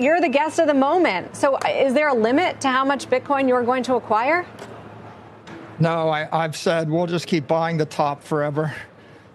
you're the guest of the moment. So is there a limit to how much Bitcoin you're going to acquire? No, I've said we'll just keep buying the top forever.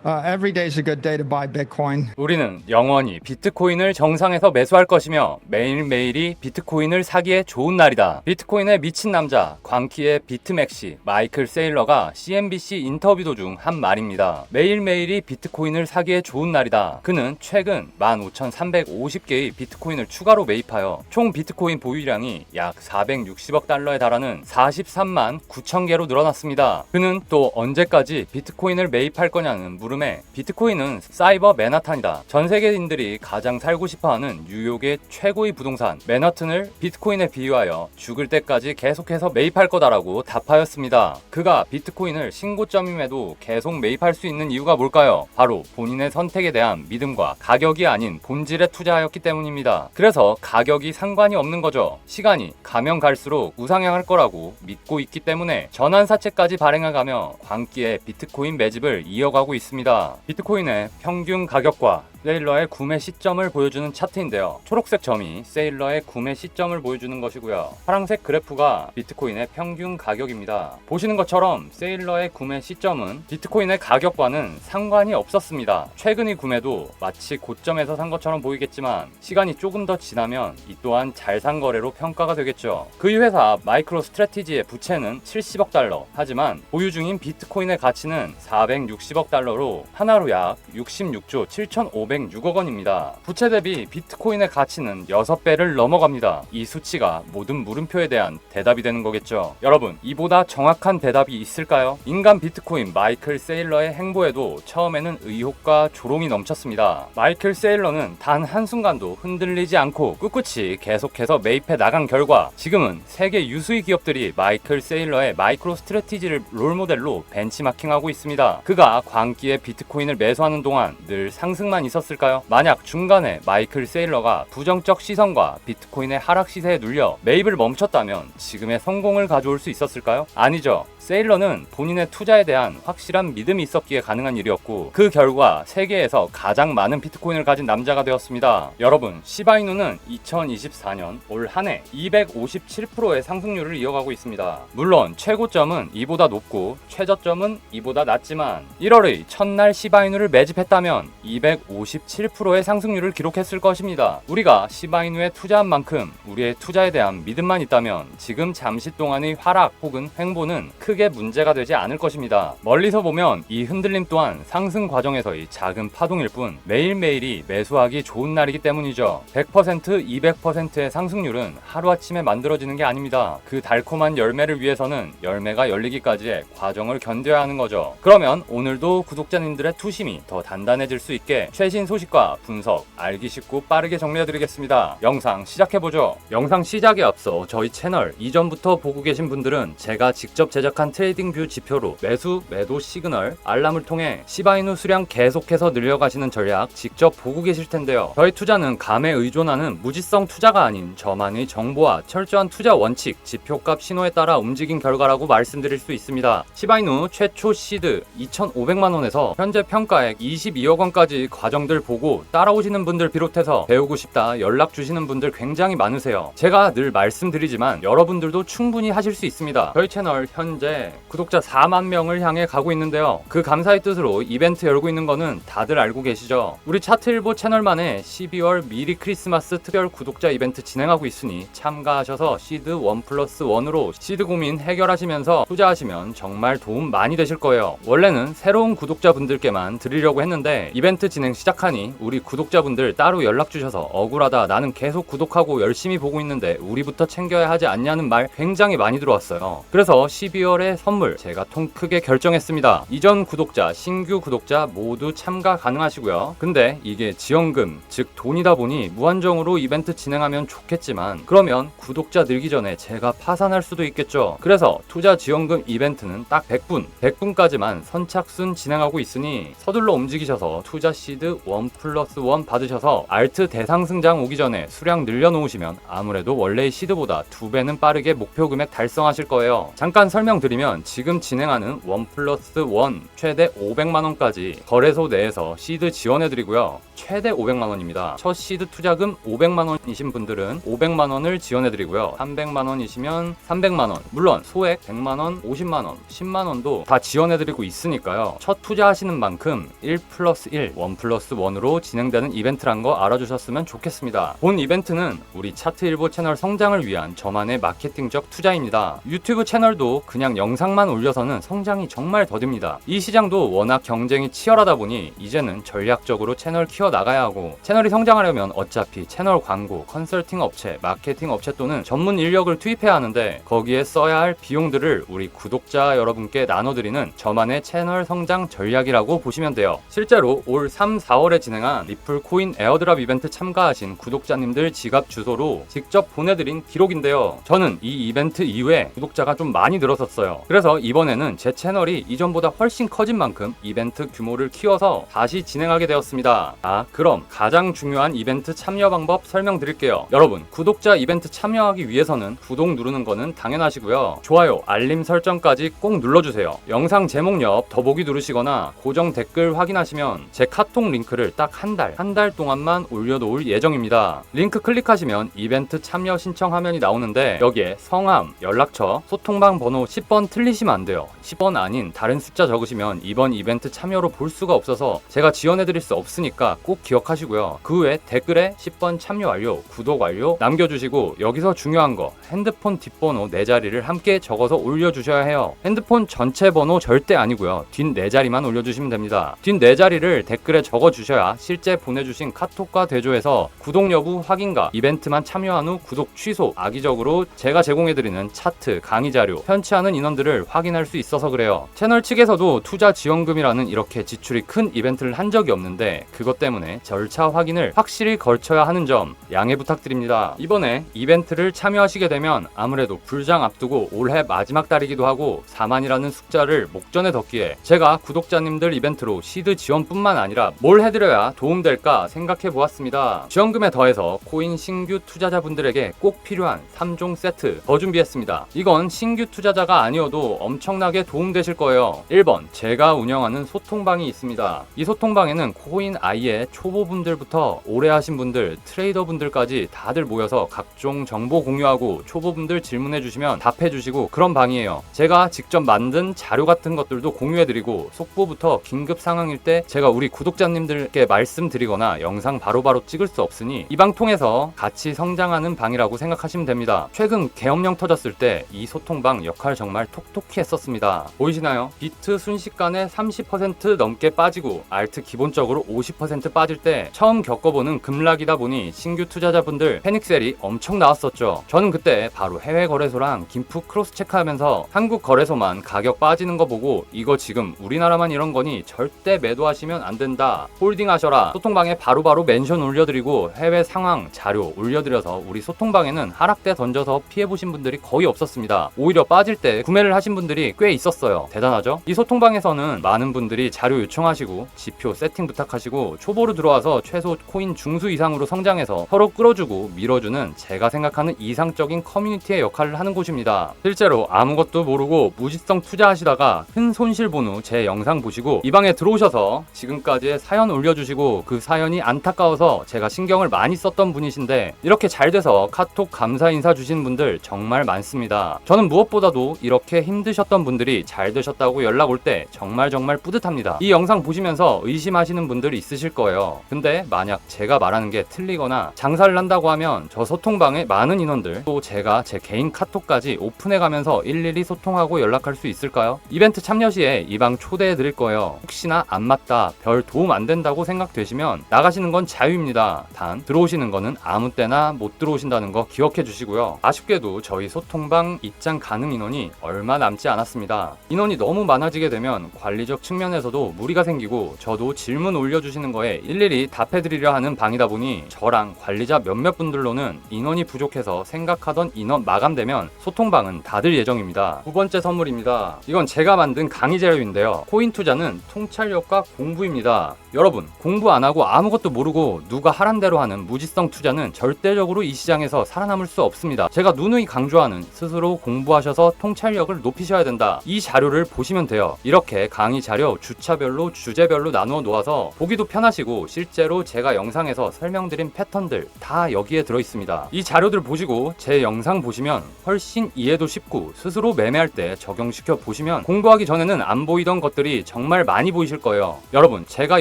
Every day is a good day to buy Bitcoin. 우리는 영원히 비트코인을 정상에서 매수할 것이며 매일매일이 비트코인을 사기에 좋은 날이다. 비트코인에 미친 남자 광키의 비트맥시 마이클 세일러가 CNBC 인터뷰 도중 한 말입니다. 매일매일이 비트코인을 사기에 좋은 날이다. 그는 최근 15,350개의 비트코인을 추가로 매입하여 총 비트코인 보유량이 약 460억 달러에 달하는 43만 9천 개로 늘어났습니다. 그는 또 언제까지 비트코인을 매입할 거냐는 물음에 비트코인은 사이버 맨하탄이다. 전 세계인들이 가장 살고 싶어하는 뉴욕의 최고의 부동산 맨하튼을 비트코인에 비유하여 죽을 때까지 계속해서 매입할 거다라고 답하였습니다. 그가 비트코인을 신고점임에도 계속 매입할 수 있는 이유가 뭘까요? 바로 본인의 선택에 대한 믿음과 가격이 아닌 본질에 투자하였기 때문입니다. 그래서 가격이 상관이 없는 거죠. 시간이 가면 갈수록 우상향할 거라고 믿고 있기 때문에 전환사채까지 발행해가며 광기의 비트코인 매집을 이어가고 있습니다. 비트코인의 평균 가격과 세일러의 구매 시점을 보여주는 차트인데요. 초록색 점이 세일러의 구매 시점을 보여주는 것이고요. 파란색 그래프가 비트코인의 평균 가격입니다. 보시는 것처럼 세일러의 구매 시점은 비트코인의 가격과는 상관이 없었습니다. 최근의 구매도 마치 고점에서 산 것처럼 보이겠지만 시간이 조금 더 지나면 이 또한 잘 산 거래로 평가가 되겠죠. 그의 회사 마이크로 스트래티지의 부채는 70억 달러, 하지만 보유 중인 비트코인의 가치는 460억 달러로 하나로 약 66조 7,506억 원입니다. 부채 대비 비트코인의 가치는 6배를 넘어갑니다. 이 수치가 모든 물음표에 대한 대답이 되는 거겠죠. 여러분, 이보다 정확한 대답이 있을까요? 인간 비트코인 마이클 세일러의 행보에도 처음에는 의혹과 조롱이 넘쳤습니다. 마이클 세일러는 단 한순간도 흔들리지 않고 꿋꿋이 계속해서 매입해 나간 결과 지금은 세계 유수의 기업들이 마이클 세일러의 마이크로 스트래티지를 롤모델로 벤치마킹하고 있습니다. 그가 광기의 비트코인을 매수하는 동안 늘 상승만 있었을까요? 만약 중간에 마이클 세일러가 부정적 시선과 비트코인의 하락 시세에 눌려 매입을 멈췄다면 지금의 성공을 가져올 수 있었을까요? 아니죠. 세일러는 본인의 투자에 대한 확실한 믿음이 있었기에 가능한 일이었고 그 결과 세계에서 가장 많은 비트코인을 가진 남자가 되었습니다. 여러분, 시바이누는 2024년 올 한 해 257%의 상승률을 이어가고 있습니다. 물론 최고점은 이보다 높고 최저점은 이보다 낮지만 1월의 첫날 시바이누를 매집했다면 257%의 상승률을 기록했을 것입니다. 우리가 시바이누에 투자한 만큼 우리의 투자에 대한 믿음만 있다면 지금 잠시 동안의 하락 혹은 횡보는 크게 문제가 되지 않을 것입니다. 멀리서 보면 이 흔들림 또한 상승 과정에서의 작은 파동일 뿐 매일매일이 매수하기 좋은 날이기 때문이죠. 100%, 200%의 상승률은 하루아침에 만들어지는 게 아닙니다. 그 달콤한 열매를 위해서는 열매가 열리기까지의 과정을 견뎌야 하는 거죠. 그러면 오늘도 구독자님들의 투심이 더 단단해질 수 있게 최신 소식과 분석, 알기 쉽고 빠르게 정리해드리겠습니다. 영상 시작해보죠. 영상 시작에 앞서 저희 채널 이전부터 보고 계신 분들은 제가 직접 제작한 트레이딩 뷰 지표로 매수, 매도 시그널, 알람을 통해 시바이누 수량 계속해서 늘려가시는 전략 직접 보고 계실 텐데요. 저희 투자는 감에 의존하는 무지성 투자가 아닌 저만의 정보와 철저한 투자 원칙, 지표값 신호에 따라 움직인 결과라고 말씀드릴 수 있습니다. 시바이누 최초 시드 2,500만 원에서 현재 평가액 22억 원까지 과정들 보고 따라오시는 분들 비롯해서 배우고 싶다 연락 주시는 분들 굉장히 많으세요. 제가 늘 말씀드리지만 여러분들도 충분히 하실 수 있습니다. 저희 채널 현재 구독자 4만 명을 향해 가고 있는데요. 그 감사의 뜻으로 이벤트 열고 있는 거는 다들 알고 계시죠? 우리 차트일보 채널만의 12월 미리 크리스마스 특별 구독자 이벤트 진행하고 있으니 참가하셔서 시드 1+1으로 시드 고민 해결하시면서 투자하시면 정말 도움 많이 되실 거예요. 원래는 새로운 구독자분들께만 드리려고 했는데 이벤트 진행 시작하니 우리 구독자분들 따로 연락 주셔서 억울하다, 나는 계속 구독하고 열심히 보고 있는데 우리부터 챙겨야 하지 않냐는 말 굉장히 많이 들어왔어요. 그래서 12월에 선물 제가 통 크게 결정했습니다. 이전 구독자, 신규 구독자 모두 참가 가능하시고요. 근데 이게 지원금, 즉 돈이다 보니 무한정으로 이벤트 진행하면 좋겠지만 그러면 구독자 늘기 전에 제가 파산할 수도 있겠죠. 그래서 투자 지원금 이벤트는 딱 100분까지만 선착순 진행하고 있으니 서둘러 움직이셔서 투자 시드 1+1 받으셔서 알트 대상승장 오기 전에 수량 늘려놓으시면 아무래도 원래의 시드보다 2배는 빠르게 목표 금액 달성하실 거예요. 잠깐 설명드리면 지금 진행하는 1+1 최대 500만원까지 거래소 내에서 시드 지원해드리고요. 최대 500만원입니다. 첫 시드 투자금 500만원이신 분들은 500만원을 지원해드리고요. 300만원이시면 300만원, 물론 소액 100만원, 50만원, 10만원도 다 지원해드리고 있으니까요. 첫 투자하시는 만큼 1+1, 1+1으로 진행되는 이벤트란 거 알아주셨으면 좋겠습니다. 본 이벤트는 우리 차트일보 채널 성장을 위한 저만의 마케팅적 투자입니다. 유튜브 채널도 그냥 영상만 올려서는 성장이 정말 더딥니다. 이 시장도 워낙 경쟁이 치열하다 보니 이제는 전략적으로 채널 키워나가야 하고, 채널이 성장하려면 어차피 채널 광고, 컨설팅 업체, 마케팅 업체 또는 전문 인력을 투입해야 하는데 거기에 써야 할 비용들을 우리 구독자 여러분께 나눠드리는 저만의 채널 성장 전략이라고 보시면 돼요. 실제로 올 3, 4월에 진행한 리플 코인 에어드랍 이벤트 참가하신 구독자님들 지갑 주소로 직접 보내드린 기록인데요. 저는 이 이벤트 이후에 구독자가 좀 많이 늘었었어요. 그래서 이번에는 제 채널이 이전보다 훨씬 커진 만큼 이벤트 규모를 키워서 다시 진행하게 되었습니다. 그럼 가장 중요한 이벤트 참여 방법 설명드릴게요. 여러분, 구독자 이벤트 참여하기 위해서는 구독 누르는 거는 당연하시고요. 좋아요, 알림 설정까지 꼭 눌러주세요. 영상 제목 옆 더보기 누르시거나 고정 댓글 확인하시면 제 카톡 링크를 딱 한 달 동안만 올려놓을 예정입니다. 링크 클릭하시면 이벤트 참여 신청 화면이 나오는데 여기에 성함, 연락처, 소통방 번호 10번 틀리시면 안 돼요. 10번 아닌 다른 숫자 적으시면 이번 이벤트 참여로 볼 수가 없어서 제가 지원해드릴 수 없으니까 꼭 기억하시고요. 그 후에 댓글에 10번 참여 완료, 구독 완료 남겨주시고, 여기서 중요한 거 핸드폰 뒷번호 4자리를 함께 적어서 올려주셔야 해요. 핸드폰 전체 번호 절대 아니고요. 뒷 4자리만 올려주시면 됩니다. 뒷 4자리를 댓글에 적어주셔야 실제 보내주신 카톡과 대조해서 구독 여부 확인과 이벤트만 참여한 후 구독 취소, 악의적으로 제가 제공해드리는 차트, 강의 자료, 편취하는 인원들을 확인할 수 있어서 그래요. 채널 측에서도 투자 지원금이라는 이렇게 지출이 큰 이벤트를 한 적이 없는데 그것 때문에 절차 확인을 확실히 걸쳐야 하는 점 양해 부탁드립니다. 이번에 이벤트를 참여하시게 되면 아무래도 불장 앞두고 올해 마지막 달이기도 하고 4만이라는 숫자를 목전에 뒀기에 제가 구독자님들 이벤트로 시드 지원뿐만 아니라 뭘 해드려야 도움될까 생각해 보았습니다. 지원금에 더해서 코인 신규 투자자분들에게 꼭 필요한 3종 세트 더 준비했습니다. 이건 신규 투자자가 아니어도 엄청나게 도움되실 거예요. 1번, 제가 운영하는 소통방이 있습니다. 이 소통방에는 코인 아이의 초보분들부터 오래 하신 분들, 트레이더분들까지 다들 모여서 각종 정보 공유하고 초보분들 질문해 주시면 답해 주시고 그런 방이에요. 제가 직접 만든 자료 같은 것들도 공유해드리고, 속보부터 긴급 상황일 때 제가 우리 구독자님들께 말씀드리거나 영상 바로바로 찍을 수 없으니 이 방 통해서 같이 성장하는 방이라고 생각하시면 됩니다. 최근 계엄령 터졌을 때 이 소통방 역할 정말 톡톡히 했었습니다. 보이시나요? 비트 순식간에 30% 넘게 빠지고 알트 기본적으로 50% 빠질 때 처음 겪어보는 급락이다 보니 신규 투자자분들 패닉셀이 엄청 나왔었죠. 저는 그때 바로 해외 거래소랑 김프 크로스 체크하면서 한국 거래소만 가격 빠지는 거 보고 이거 지금 우리나라만 이런 거니 절대 매도하시면 안 된다, 홀딩 하셔라, 소통방에 바로바로 멘션 올려드리고 해외 상황 자료 올려드려서 우리 소통방에는 하락대 던져서 피해보신 분들이 거의 없었습니다. 오히려 빠질 때 구매를 하신 분들이 꽤 있었어요. 대단하죠? 이 소통방에서는 많은 분들이 자료 요청하시고 지표 세팅 부탁하시고 초보로 들어와서 최소 코인 중수 이상으로 성장해서 서로 끌어주고 밀어주는 제가 생각하는 이상적인 커뮤니티의 역할을 하는 곳입니다. 실제로 아무것도 모르고 무지성 투자하시다가 큰 손실 본 후 제 영상 보시고 이 방에 들어오셔서 지금까지의 사연 올려주시고 그 사연이 안타까워서 제가 신경을 많이 썼던 분이신데 이렇게 잘 돼서 카톡 감사 인사 주신 분들 정말 많습니다. 저는 무엇보다도 이렇게 힘드셨던 분들이 잘 되셨다고 연락 올 때 정말 뿌듯합니다. 이 영상 보시면서 의심하시는 분들이 있으실 거예요. 근데 만약 제가 말하는 게 틀리거나 장사를 한다고 하면 저 소통방에 많은 인원들, 또 제가 제 개인 카톡까지 오픈해가면서 일일이 소통하고 연락할 수 있을까요? 이벤트 참여 시에 이 방 초대해 드릴 거예요. 혹시나 안 맞다, 별 도움 안 된다고 생각되시면 나가시는 건 자유입니다. 단 들어오시는 거는 아무 때나 못 들어오신다는 거 기억해 주시고요. 아쉽게도 저희 소통방 입장 가능 인원이 얼마 남지 않았습니다. 인원이 너무 많아지게 되면 관리적 측면에서도 무리가 생기고 저도 질문 올려주시는 거에 일일이 답해드리려 하는 방이다 보니 저랑 관리자 몇몇 분들로는 인원이 부족해서 생각하던 인원 마감되면 소통방은 닫을 예정입니다. 두 번째 선물입니다. 이건 제가 만든 강의 자료인데요. 코인 투자는 통찰력과 공부입니다. 여러분, 여러분, 공부 안 하고 아무것도 모르고 누가 하란 대로 하는 무지성 투자는 절대적으로 이 시장에서 살아남을 수 없습니다. 제가 누누이 강조하는 스스로 공부하셔서 통찰력을 높이셔야 된다. 이 자료를 보시면 돼요. 이렇게 강의 자료 주차별로 주제별로 나누어 놓아서 보기도 편하시고 실제로 제가 영상에서 설명드린 패턴들 다 여기에 들어있습니다. 이 자료들 보시고 제 영상 보시면 훨씬 이해도 쉽고 스스로 매매할 때 적용시켜 보시면 공부하기 전에는 안 보이던 것들이 정말 많이 보이실 거예요. 여러분, 제가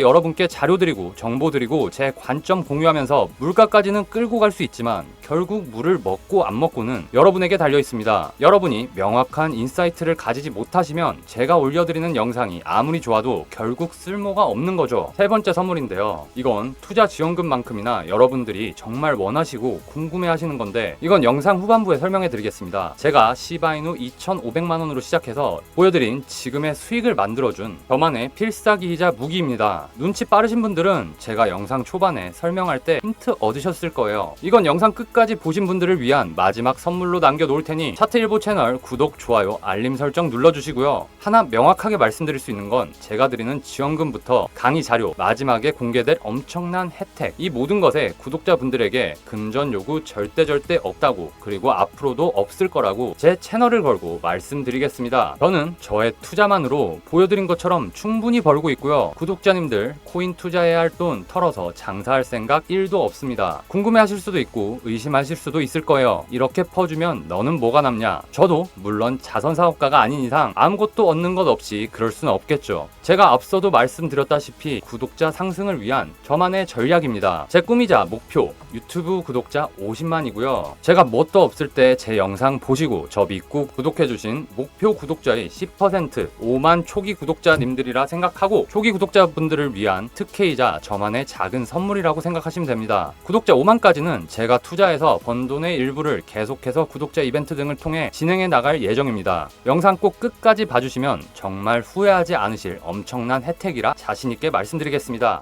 여러분께 자료 드리고 정보 드리고 제 관점 공유하면서 물가까지는 끌고 갈 수 있지만 결국 물을 먹고 안 먹고는 여러분에게 달려 있습니다. 여러분이 명확한 인사이트를 가지지 못하시면 제가 올려드리는 영상이 아무리 좋아도 결국 쓸모가 없는 거죠. 세 번째 선물인데요. 이건 투자 지원금만큼이나 여러분들이 정말 원하시고 궁금해 하시는 건데 이건 영상 후반부에 설명해 드리겠습니다. 제가 시바이누 2,500만원으로 시작해서 보여드린 지금의 수익을 만들어준 저만의 필사기이자 무기입니다. 눈치 빠르신 분들은 제가 영상 초반에 설명할 때 힌트 얻으셨을 거예요. 이건 영상 끝까지 보신 분들을 위한 마지막 선물로 남겨놓을 테니 차트일보 채널 구독, 좋아요, 알림 설정 눌러주시고요. 하나 명확하게 말씀드릴 수 있는 건 제가 드리는 지원금부터 강의 자료, 마지막에 공개될 엄청난 혜택, 이 모든 것에 구독자분들에게 금전 요구 절대 없다고, 그리고 앞으로도 없을 거라고 제 채널을 걸고 말씀드리겠습니다. 저는 저의 투자만으로 보여드린 것처럼 충분히 벌고 있고요. 구독자님들 코인 투자해야 할 돈 털어서 장사할 생각 1도 없습니다. 궁금해하실 수도 있고 의심하실 수도 있을 거예요. 이렇게 퍼주면 너는 뭐가 남냐? 저도 물론 자선사업가가 아닌 이상 아무것도 얻는 것 없이 그럴 수는 없겠죠. 제가 앞서도 말씀드렸다시피 구독자 상승을 위한 저만의 전략입니다. 제 꿈이자 목표, 유튜브 구독자 50만이고요. 제가 뭣도 없을 때 제 영상 보시고 저 믿고 구독해주신 목표 구독자의 10% 5만 초기 구독자님들이라 생각하고 초기 구독자분들을 위한 특혜이자 저만의 작은 선물이라고 생각하시면 됩니다. 구독자 5만까지는 제가 투자해서 번 돈의 일부를 계속해서 구독자 이벤트 등을 통해 진행해 나갈 예정입니다. 영상 꼭 끝까지 봐주시면 정말 후회하지 않으실 엄청난 혜택이라 자신있게 말씀드리겠습니다.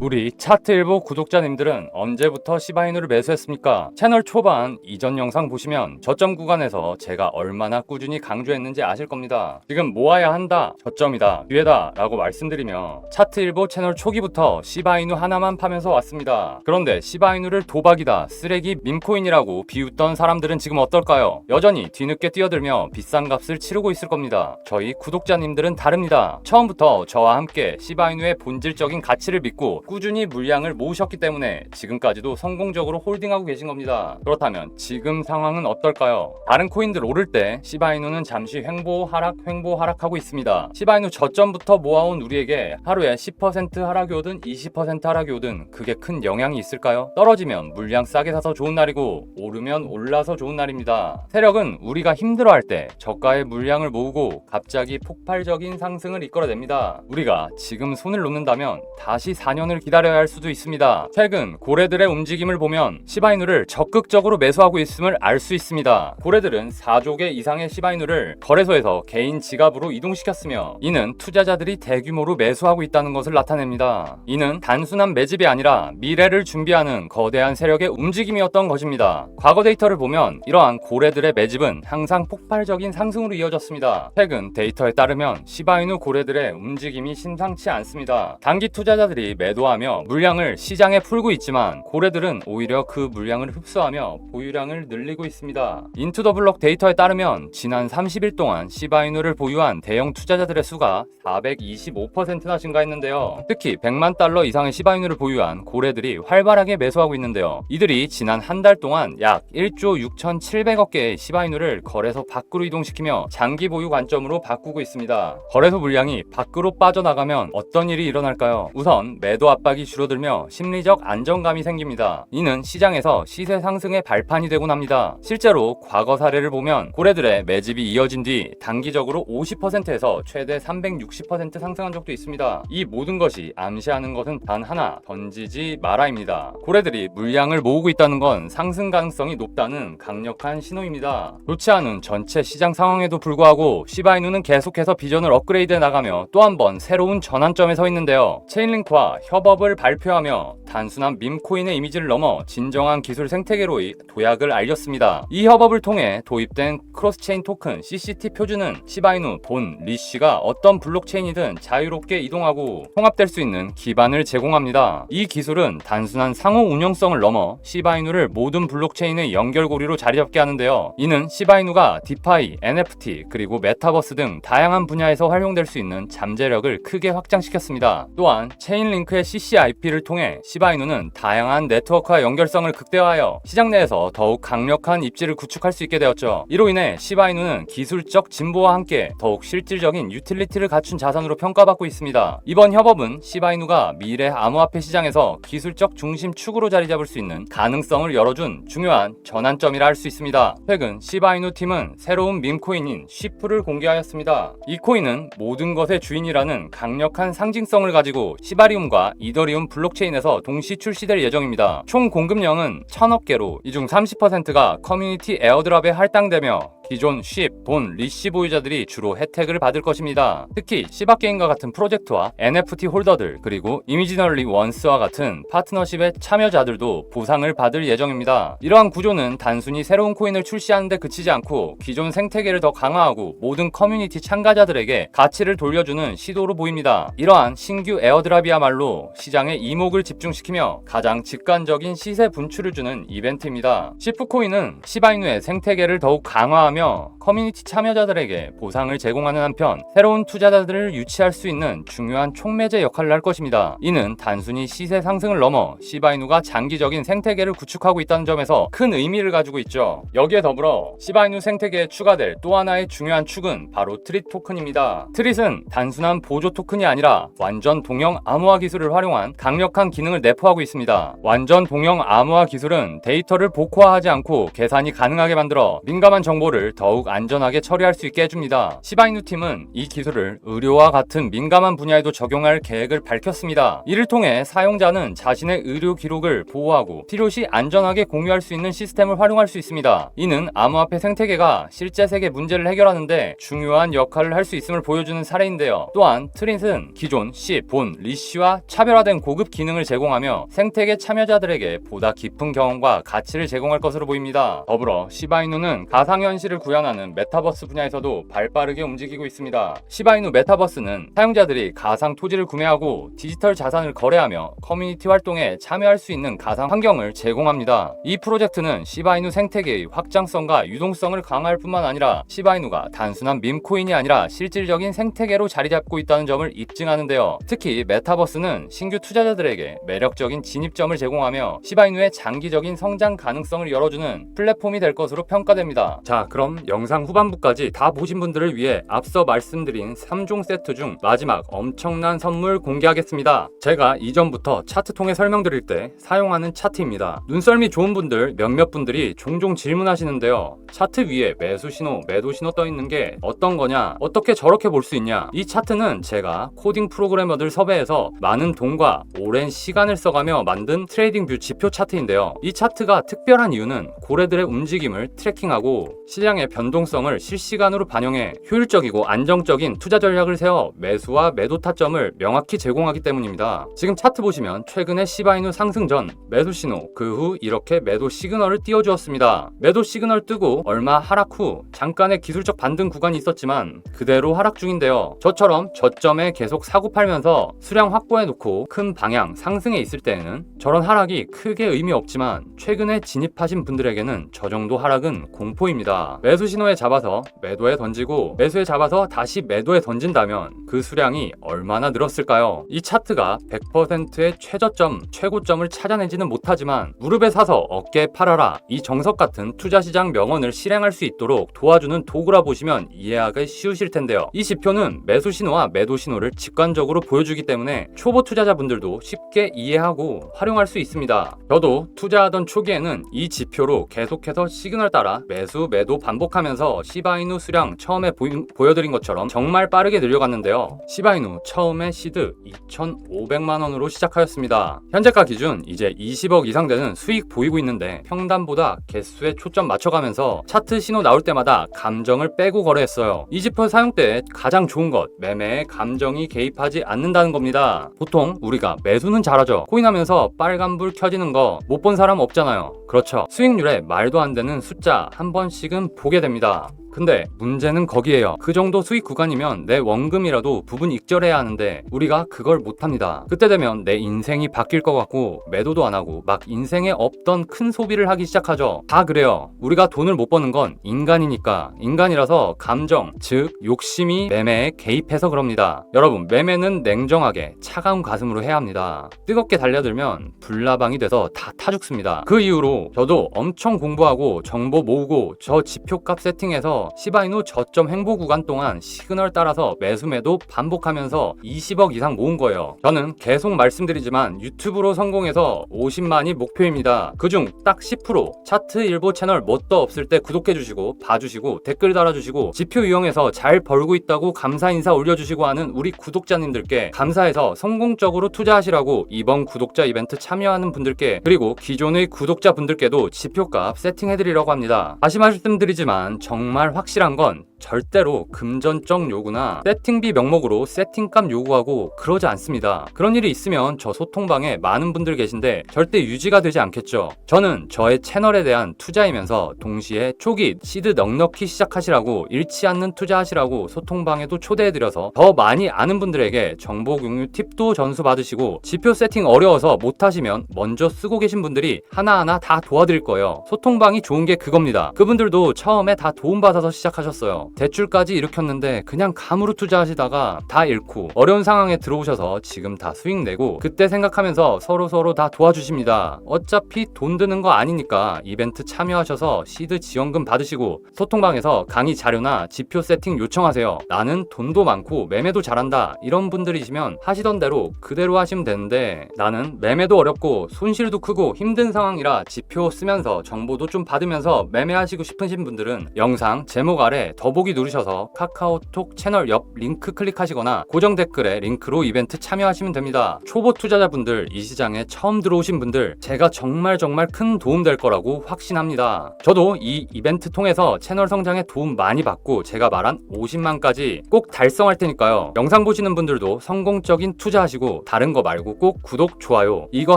우리 차트일보 구독자님들은 언제부터 시바이누를 매수했습니까? 채널 초반 이전 영상 보시면 저점 구간에서 제가 얼마나 꾸준히 강조했는지 아실 겁니다. 지금 모아야 한다, 저점이다, 기회다 라고 말씀드리며 차트일보 채널 초기부터 시바이누 하나만 파면서 왔습니다. 그런데 시바이누를 도박이다, 쓰레기 밈코인이라고 비웃던 사람들은 지금 어떨까요? 여전히 뒤늦게 뛰어들며 비싼 값을 치르고 있을 겁니다. 저희 구독자님들은 다릅니다. 처음부터 저와 함께 시바이누의 본질적인 가치를 믿고 꾸준히 물량을 모으셨기 때문에 지금까지도 성공적으로 홀딩하고 계신 겁니다. 그렇다면 지금 상황은 어떨까요? 다른 코인들 오를 때 시바이누는 잠시 횡보 하락하고 있습니다. 시바이누 저점부터 모아온 우리에게 하루에 10% 하락이 오든 20% 하락이 오든 그게 큰 영향이 있을까요? 떨어지면 물량 싸게 사서 좋은 날이고 오르면 올라서 좋은 날입니다. 세력은 우리가 힘들어할 때 저가의 물량을 모으고 갑자기 폭발적인 상승을 이끌어냅니다. 우리가 지금 손을 놓는다면 다시 4년을 기다려야 할 수도 있습니다. 최근 고래들의 움직임을 보면 시바이누를 적극적으로 매수하고 있음을 알 수 있습니다. 고래들은 4조 개 이상의 시바이누를 거래소에서 개인 지갑으로 이동시켰으며 이는 투자자들이 대규모로 매수하고 있다는 것을 나타냅니다. 이는 단순한 매집이 아니라 미래를 준비하는 거대한 세력의 움직임이었던 것입니다. 과거 데이터를 보면 이러한 고래들의 매집은 항상 폭발적인 상승으로 이어졌습니다. 최근 데이터에 따르면 시바이누 고래들의 움직임이 심상치 않습니다. 단기 투자자들이 매도하며 물량을 시장에 풀고 있지만 고래들은 오히려 그 물량을 흡수하며 보유량을 늘리고 있습니다. 인투더블럭 데이터에 따르면 지난 30일 동안 시바이누를 보유한 대형 투자자들의 수가 425%나 증가했는데요. 특히 100만 달러 이상의 시바이누를 보유한 고래들이 활발하게 매수하고 있는데요. 이들이 지난 한 달 동안 약 1조 6,700억 개의 시바이누를 거래소 밖으로 이동시키며 장기 보유 관점으로 바꾸고 있습니다. 거래소 물량이 밖으로 빠져나가면 어떤 일이 일어날까요? 우선 매도 압박이 줄어들며 심리적 안정감이 생깁니다. 이는 시장에서 시세 상승의 발판이 되곤 합니다. 실제로 과거 사례를 보면 고래들의 매집이 이어진 뒤 단기적으로 50%에서 최대 360% 상승한 적도 있습니다. 이 모든 것이 암시하는 것은 단 하나, 던지지 마라입니다. 고래들이 물량을 모으고 있다는 건 상승 가능성이 높다는 강력한 신호입니다. 좋지 않은 전체 시장 상황에도 불구하고 시바이누는 계속해서 비전을 업그레이드해 나가며 또 한 번 새로운 전환점에 서 있는데요. 체인링크와 협업 협업을 발표하며 단순한 밈코인의 이미지를 넘어 진정한 기술 생태계로의 도약을 알렸습니다. 이 협업을 통해 도입된 크로스체인 토큰 CCT 표준은 시바이누, 본, 리쉬가 어떤 블록체인이든 자유롭게 이동하고 통합될 수 있는 기반을 제공합니다. 이 기술은 단순한 상호 운영성을 넘어 시바이누를 모든 블록체인의 연결고리로 자리잡게 하는데요. 이는 시바이누가 디파이, NFT, 그리고 메타버스 등 다양한 분야에서 활용될 수 있는 잠재력을 크게 확장시켰습니다. 또한 체인링크의 CCIP를 통해 시바이누는 다양한 네트워크와 연결성을 극대화하여 시장 내에서 더욱 강력한 입지를 구축할 수 있게 되었죠. 이로 인해 시바이누는 기술적 진보와 함께 더욱 실질적인 유틸리티를 갖춘 자산으로 평가받고 있습니다. 이번 협업은 시바이누가 미래 암호화폐 시장에서 기술적 중심축으로 자리 잡을 수 있는 가능성을 열어준 중요한 전환점이라 할 수 있습니다. 최근 시바이누 팀은 새로운 밈코인인 쉬프를 공개하였습니다. 이 코인은 모든 것의 주인이라는 강력한 상징성을 가지고 시바리움과 이더리움 블록체인에서 동시 출시될 예정입니다. 총 공급량은 1000억 개로 이 중 30%가 커뮤니티 에어드랍에 할당되며 기존 쉽, 본, 리쉬 보유자들이 주로 혜택을 받을 것입니다. 특히 시바게임과 같은 프로젝트와 NFT 홀더들 그리고 이미지널리 원스와 같은 파트너십의 참여자들도 보상을 받을 예정입니다. 이러한 구조는 단순히 새로운 코인을 출시하는 데 그치지 않고 기존 생태계를 더 강화하고 모든 커뮤니티 참가자들에게 가치를 돌려주는 시도로 보입니다. 이러한 신규 에어드랍이야말로 시장의 이목을 집중시키며 가장 직관적인 시세 분출을 주는 이벤트입니다. 시프코인은 시바이누의 생태계를 더욱 강화하며 커뮤니티 참여자들에게 보상을 제공하는 한편 새로운 투자자들을 유치할 수 있는 중요한 촉매제 역할을 할 것입니다. 이는 단순히 시세 상승을 넘어 시바이누가 장기적인 생태계를 구축하고 있다는 점에서 큰 의미를 가지고 있죠. 여기에 더불어 시바이누 생태계에 추가될 또 하나의 중요한 축은 바로 트릿 토큰입니다. 트릿은 단순한 보조 토큰이 아니라 완전 동형 암호화 기술을 활용한 강력한 기능을 내포하고 있습니다. 완전 동형 암호화 기술은 데이터를 복호화하지 않고 계산이 가능하게 만들어 민감한 정보를 더욱 안전하게 처리할 수 있게 해줍니다. 시바이누 팀은 이 기술을 의료와 같은 민감한 분야에도 적용할 계획을 밝혔습니다. 이를 통해 사용자는 자신의 의료 기록을 보호하고 필요시 안전하게 공유할 수 있는 시스템을 활용할 수 있습니다. 이는 암호화폐 생태계가 실제 세계 문제를 해결하는데 중요한 역할을 할 수 있음을 보여주는 사례인데요. 또한 트릿은 기존 쉽, 본, 리쉬와 차별화된 고급 기능을 제공하며 생태계 참여자들에게 보다 깊은 경험과 가치를 제공할 것으로 보입니다. 더불어 시바이누는 가상현실을 구현하는 메타버스 분야에서도 발빠르게 움직이고 있습니다. 시바이누 메타버스는 사용자들이 가상 토지를 구매하고 디지털 자산을 거래하며 커뮤니티 활동에 참여할 수 있는 가상 환경을 제공합니다. 이 프로젝트는 시바이누 생태계의 확장성과 유동성을 강화할 뿐만 아니라 시바이누가 단순한 밈코인이 아니라 실질적인 생태계로 자리 잡고 있다는 점을 입증하는데요. 특히 메타버스는 신규 투자자들에게 매력적인 진입점을 제공하며 시바이누의 장기적인 성장 가능성을 열어주는 플랫폼이 될 것으로 평가됩니다. 자, 그럼 영상 후반부까지 다 보신 분들을 위해 앞서 말씀드린 3종 세트 중 마지막 엄청난 선물 공개하겠습니다. 제가 이전부터 차트 통해 설명드릴 때 사용하는 차트입니다. 눈썰미 좋은 분들 몇몇 분들이 종종 질문하시는데요. 차트 위에 매수 신호, 매도 신호 떠 있는 게 어떤 거냐? 어떻게 저렇게 볼 수 있냐? 이 차트는 제가 코딩 프로그래머들 섭외해서 많은 돈과 오랜 시간을 써가며 만든 트레이딩 뷰 지표 차트인데요. 이 차트가 특별한 이유는 고래들의 움직임을 트래킹하고 시장의 변동성을 실시간으로 반영해 효율적이고 안정적인 투자 전략을 세워 매수와 매도 타점을 명확히 제공하기 때문입니다. 지금 차트 보시면 최근에 시바이누 상승 전 매수 신호, 그 후 이렇게 매도 시그널을 띄워주었습니다. 매도 시그널 뜨고 얼마 하락 후 잠깐의 기술적 반등 구간이 있었지만 그대로 하락 중인데요. 저처럼 저점에 계속 사고 팔면서 수량 확보해 놓고 큰 방향 상승에 있을 때에는 저런 하락이 크게 의미 없지만 최근에 진입하신 분들에게는 저 정도 하락은 공포입니다. 매수 신호에 잡아서 매도에 던지고 매수에 잡아서 다시 매도에 던진다면 그 수량이 얼마나 늘었을까요? 이 차트가 100%의 최저점, 최고점을 찾아내지는 못하지만 무릎에 사서 어깨에 팔아라, 이 정석 같은 투자시장 명언을 실행할 수 있도록 도와주는 도구라 보시면 이해하기 쉬우실 텐데요. 이 지표는 매수 신호와 매도 신호를 직관적으로 보여주기 때문에 초보 투자자분들도 쉽게 이해하고 활용할 수 있습니다. 저도 투자하던 초기에는 이 지표로 계속해서 시그널 따라 매수, 매도 반복하면서 그러면서 시바이누 수량 처음에 보여드린 것처럼 정말 빠르게 늘려갔는데요. 시바이누 처음에 시드 2,500만원으로 시작하였습니다. 현재가 기준 이제 20억 이상 되는 수익 보이고 있는데 평단보다 개수에 초점 맞춰가면서 차트 신호 나올 때마다 감정을 빼고 거래했어요. 이 지표 사용 때 가장 좋은 것, 매매에 감정이 개입하지 않는다는 겁니다. 보통 우리가 매수는 잘하죠. 코인하면서 빨간불 켜지는 거 못 본 사람 없잖아요. 그렇죠. 수익률에 말도 안 되는 숫자 한 번씩은 보게 됩니다. 근데 문제는 거기에요. 그 정도 수익 구간이면 내 원금이라도 부분 익절해야 하는데 우리가 그걸 못합니다. 그때 되면 내 인생이 바뀔 것 같고 매도도 안 하고 막 인생에 없던 큰 소비를 하기 시작하죠. 다 그래요. 우리가 돈을 못 버는 건 인간이니까. 인간이라서 감정, 즉 욕심이 매매에 개입해서 그럽니다. 여러분, 매매는 냉정하게 차가운 가슴으로 해야 합니다. 뜨겁게 달려들면 불나방이 돼서 다 타 죽습니다. 그 이후로 저도 엄청 공부하고 정보 모으고 저 지표값 세팅해서 시바이누 저점 횡보 구간 동안 시그널 따라서 매수 매도 반복하면서 20억 이상 모은 거예요. 저는 계속 말씀드리지만 유튜브로 성공해서 50만이 목표입니다. 그중 딱 10% 차트 일보 채널 뭣도 없을 때 구독해주시고 봐주시고 댓글 달아주시고 지표 이용해서 잘 벌고 있다고 감사 인사 올려주시고 하는 우리 구독자님들께 감사해서 성공적으로 투자하시라고 이번 구독자 이벤트 참여하는 분들께 그리고 기존의 구독자분들께도 지표값 세팅해드리려고 합니다. 다시 말씀드리지만 정말 확실한 건 절대로 금전적 요구나 세팅비 명목으로 세팅값 요구하고 그러지 않습니다. 그런 일이 있으면 저 소통방에 많은 분들 계신데 절대 유지가 되지 않겠죠. 저는 저의 채널에 대한 투자이면서 동시에 초기 시드 넉넉히 시작하시라고 잃지 않는 투자하시라고 소통방에도 초대해드려서 더 많이 아는 분들에게 정보 공유 팁도 전수 받으시고 지표 세팅 어려워서 못하시면 먼저 쓰고 계신 분들이 하나하나 다 도와드릴 거예요. 소통방이 좋은 게 그겁니다. 그분들도 처음에 다 도움받아서 시작하셨어요. 대출까지 일으켰는데 그냥 감으로 투자하시다가 다 잃고 어려운 상황에 들어오셔서 지금 다 수익 내고 그때 생각하면서 서로 다 도와주십니다. 어차피 돈 드는 거 아니니까 이벤트 참여하셔서 시드 지원금 받으시고 소통방에서 강의 자료나 지표 세팅 요청하세요. 나는 돈도 많고 매매도 잘한다 이런 분들이시면 하시던 대로 그대로 하시면 되는데 나는 매매도 어렵고 손실도 크고 힘든 상황이라 지표 쓰면서 정보도 좀 받으면서 매매하시고 싶으신 분들은 영상 제목 아래 더보기 누르셔서 카카오톡 채널 옆 링크 클릭하시거나 고정 댓글에 링크로 이벤트 참여하시면 됩니다. 초보 투자자분들, 이 시장에 처음 들어오신 분들 제가 정말 큰 도움 될 거라고 확신합니다. 저도 이 이벤트 통해서 채널 성장에 도움 많이 받고 제가 말한 50만까지 꼭 달성할 테니까요. 영상 보시는 분들도 성공적인 투자하시고 다른 거 말고 꼭 구독, 좋아요 이거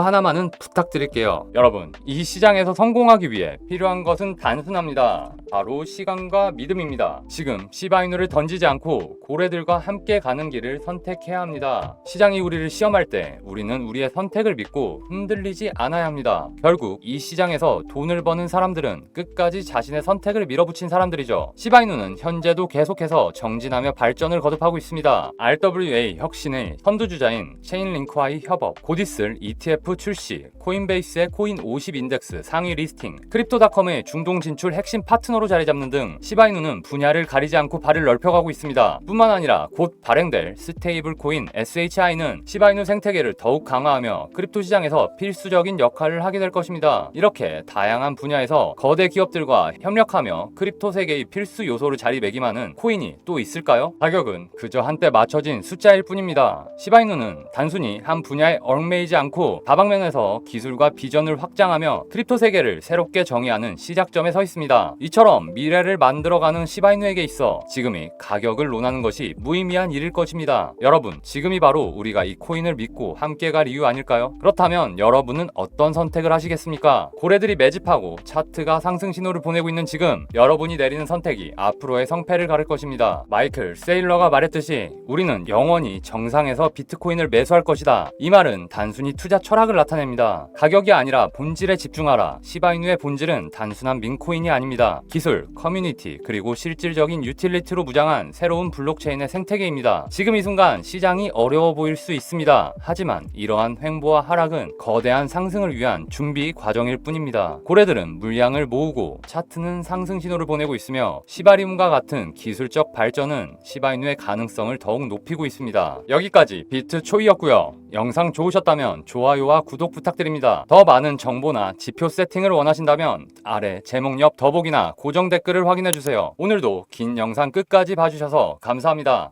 하나만은 부탁드릴게요. 여러분, 이 시장에서 성공하기 위해 필요한 것은 단순합니다. 바로 시간과 믿음입니다. 지금 시바이누를 던지지 않고 고래들과 함께 가는 길을 선택해야 합니다. 시장이 우리를 시험할 때 우리는 우리의 선택을 믿고 흔들리지 않아야 합니다. 결국 이 시장에서 돈을 버는 사람들은 끝까지 자신의 선택을 밀어붙인 사람들이죠. 시바이누는 현재도 계속해서 정진하며 발전을 거듭하고 있습니다. RWA 혁신의 선두주자인 체인링크와의 협업, 곧 있을 ETF 출시, 코인베이스의 코인 50 인덱스 상위 리스팅, 크립토닷컴의 중동 진출 핵심 파트너로 자리 잡는 등 시바이누는 분야를 가리지 않고 발을 넓혀가고 있습니다. 뿐만 아니라 곧 발행될 스테이블 코인 SHI는 시바이누 생태계를 더욱 강화하며 크립토 시장에서 필수적인 역할을 하게 될 것입니다. 이렇게 다양한 분야에서 거대 기업들과 협력하며 크립토 세계의 필수 요소를 자리매김하는 코인이 또 있을까요? 가격은 그저 한때 맞춰진 숫자일 뿐입니다. 시바이누는 단순히 한 분야에 얽매이지 않고 다방면에서 기술과 비전을 확장하며 크립토 세계를 새롭게 정의하는 시작점에 서 있습니다. 이처럼 미래를 만들어가는 시바이누에게 있어 지금이 가격을 논하는 것이 무의미한 일일 것입니다. 여러분, 지금이 바로 우리가 이 코인을 믿고 함께 갈 이유 아닐까요? 그렇다면 여러분은 어떤 선택을 하시겠습니까? 고래들이 매집하고 차트가 상승 신호를 보내고 있는 지금 여러분이 내리는 선택이 앞으로의 성패를 가를 것입니다. 마이클 세일러가 말했듯이 우리는 영원히 정상에서 비트코인을 매수할 것이다. 이 말은 단순히 투자 철학을 나타냅니다. 가격이 아니라 본질에 집중하라. 시바이누의 본질은 단순한 민코인이 아닙니다. 기술, 커뮤니티, 그리고 실질적인 기술적인 유틸리티로 무장한 새로운 블록체인의 생태계입니다. 지금 이 순간 시장이 어려워 보일 수 있습니다. 하지만 이러한 횡보와 하락은 거대한 상승을 위한 준비 과정일 뿐입니다. 고래들은 물량을 모으고 차트는 상승 신호를 보내고 있으며 시바리움과 같은 기술적 발전은 시바이누의 가능성을 더욱 높이고 있습니다. 여기까지 비트초이였고요. 영상 좋으셨다면 좋아요와 구독 부탁드립니다. 더 많은 정보나 지표 세팅을 원하신다면 아래 제목 옆 더보기나 고정 댓글을 확인해주세요. 오늘도 긴 영상 끝까지 봐주셔서 감사합니다.